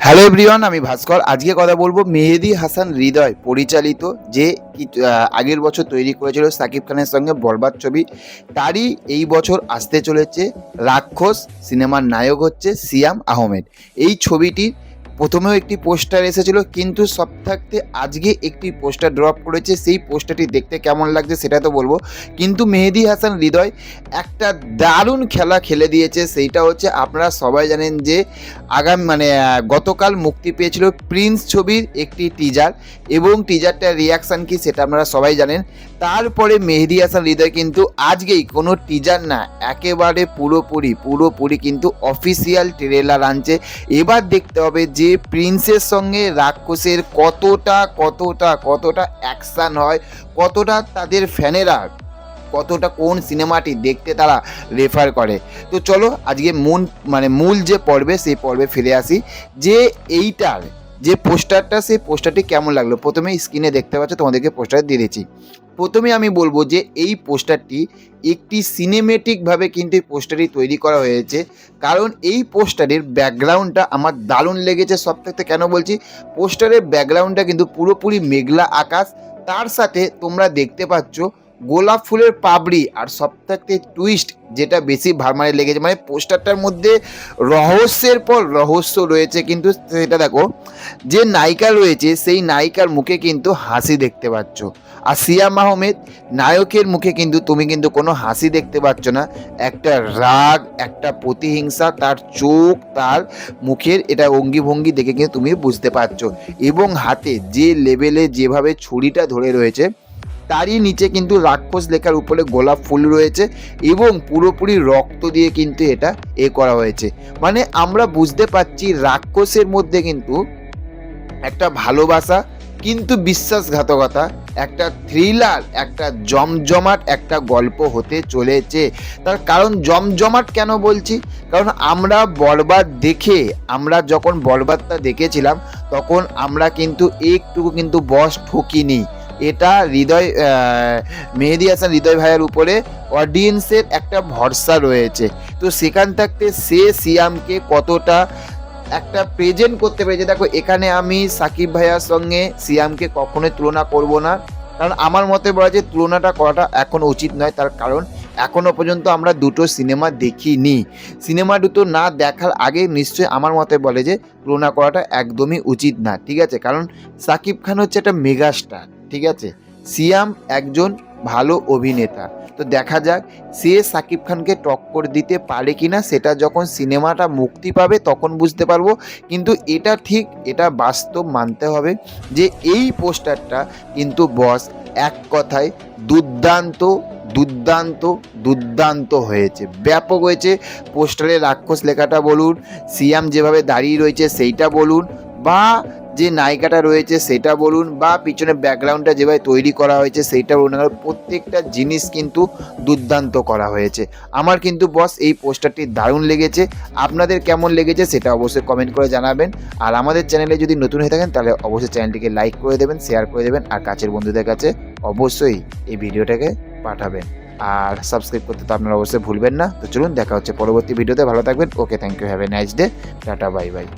Hello everyone, আমি ভাস্কর। আজকে কথা বলবো মেহেদী হাসান হৃদয় পরিচালিত যে আগের বছর তৈরি করেছিল সাকিব খানের সঙ্গে বরবাদ ছবি, তারই এই বছর আসতে চলেছে রাক্ষস। সিনেমার নায়ক হচ্ছে সিয়াম আহমেদ। এই ছবিটির প্রথমেও একটি পোস্টার এসেছিল, কিন্তু সব থাকতে আজকে একটি পোস্টার ড্রপ করেছে। সেই পোস্টারটি দেখতে কেমন লাগছে সেটা তো বলবো, কিন্তু মেহেদী হাসান হৃদয় একটা দারুণ খেলা খেলে দিয়েছে। সেইটা হচ্ছে, আপনারা সবাই জানেন যে গতকাল মুক্তি পেয়েছিল প্রিন্স ছবির একটি টিজার, এবং টিজারটার রিয়াকশান কি সেটা আপনারা সবাই জানেন। তারপরে মেহেদী হাসান হৃদয় কিন্তু আজকেই কোনো টিজার না, একেবারে পুরোপুরি কিন্তু অফিসিয়াল ট্রেলার আনছে। এবার দেখতে হবে যে প্রিন্সের সঙ্গে রাক্ষসের কতটা অ্যাকশান হয়, কতটা তাদের ফ্যানেরা কতটা কোন সিনেমাটি দেখতে তারা রেফার করে। তো চলো আজকে মূল যে পর্বে সেই পর্বে ফিরে আসি, যে এইটার যে পোস্টারটা, সেই পোস্টারটি কেমন লাগলো। প্রথমে স্ক্রিনে দেখতে পাচ্ছ, তোমাদেরকে পোস্টার দিয়ে দিচ্ছি। প্রথমে আমি বলবো যে এই পোস্টারটি একটি সিনেমেটিকভাবে কিন্তু এই পোস্টারটি তৈরি করা হয়েছে, কারণ এই পোস্টারের ব্যাকগ্রাউন্ডটা আমার দারুণ লেগেছে। সব থেকে কেন বলছি, পোস্টারের ব্যাকগ্রাউন্ডটা কিন্তু পুরোপুরি মেঘলা আকাশ, তার সাথে তোমরা দেখতে পাচ্ছ গোলাপ ফুলের পাপড়ি। আর সব থেকে টুইস্ট যেটা বেশি লেগেছে, মানে পোস্টারটার মধ্যে রহস্যের পর রহস্য রয়েছে। কিন্তু সেটা দেখো, যে নায়িকা রয়েছে সেই নায়িকার মুখে কিন্তু হাসি দেখতে পাচ্ছ, আর সিয়াম আহমেদ নায়কের মুখে কিন্তু তুমি কিন্তু কোনো হাসি দেখতে পাচ্ছ না। একটা রাগ, একটা প্রতিহিংসা, তার চোখ, তার মুখের এটা অঙ্গিভঙ্গি দেখে কিন্তু তুমি বুঝতে পারছো। এবং হাতে যে লেভেলে যেভাবে ছুরিটা ধরে রয়েছে, তারই নিচে কিন্তু রাক্ষস লেখার উপরে গোলাপ ফুল রয়েছে, এবং পুরোপুরি রক্ত দিয়ে কিন্তু এটা করা হয়েছে। মানে আমরা বুঝতে পারছি রাক্ষসের মধ্যে কিন্তু একটা ভালোবাসা, কিন্তু বিশ্বাসঘাতকতা, একটা থ্রিলার, একটা জমজমাট একটা গল্প হতে চলেছে। তার কারণ জমজমাট কেন বলছি, কারণ আমরা যখন বরবাদটা দেখেছিলাম, তখন আমরা কিন্তু একটুকু কিন্তু বস ঠকিনি। এটা মেহেদী হাসান হৃদয় ভাইয়ের উপরে অডিয়েন্সের একটা ভরসা রয়েছে। তো সেখান থাকতে সে সিয়ামকে কতটা একটা প্রেজেন্ট করতে পেরেছে। দেখো, এখানে আমি সাকিব ভাইয়ার সঙ্গে সিয়ামকে কখনোই তুলনা করব না, কারণ আমার মতে বলা যে তুলনাটা করাটা এখন উচিত নয়। তার কারণ এখনও পর্যন্ত আমরা দুটো সিনেমা দেখিনি। সিনেমা দুটো না দেখার আগে নিশ্চয়ই আমার মতে বলে যে তুলনা করাটা একদমই উচিত না, ঠিক আছে। কারণ সাকিব খান হচ্ছে একটা মেগাস্টার, ঠিক আছে। সিয়াম একজন ভালো অভিনেতা। তো দেখা যাক সে সাকিব খানকে টক্কর দিতে পারে কিনা, সেটা যখন সিনেমাটা মুক্তি পাবে তখন বুঝতে পারবো। কিন্তু এটা ঠিক, এটা বাস্তব মানতে হবে যে এই পোস্টারটা কিন্তু বস এক কথায় দুর্দান্ত দুর্দান্ত দুর্দান্ত হয়েছে, ব্যাপক হয়েছে। পোস্টারে রাক্ষস লেখাটা বলুন, সিয়াম যেভাবে দাঁড়িয়ে রয়েছে সেইটা বলুন, বা যে নায়িকাটা রয়েছে সেটা বলুন, বা পিছনে ব্যাকগ্রাউন্ডটা যেভাবে তৈরি করা হয়েছে সেইটা বলুন, প্রত্যেকটা জিনিস কিন্তু দুর্দান্ত করা হয়েছে। আমার কিন্তু বস এই পোস্টারটি দারুণ লেগেছে। আপনাদের কেমন লেগেছে সেটা অবশ্যই কমেন্ট করে জানাবেন। আর আমাদের চ্যানেলে যদি নতুন হয়ে থাকেন তাহলে অবশ্যই চ্যানেলটিকে লাইক করে দেবেন, শেয়ার করে দেবেন, আর কাছের বন্ধুদের কাছে অবশ্যই এই ভিডিওটাকে পাঠাবেন। আর সাবস্ক্রাইব করতে তো আপনারা অবশ্যই ভুলবেন না। তো চলুন, দেখা হচ্ছে পরবর্তী ভিডিওতে। ভালো থাকবেন। Okay, thank you, have a nice day, tata, bye by.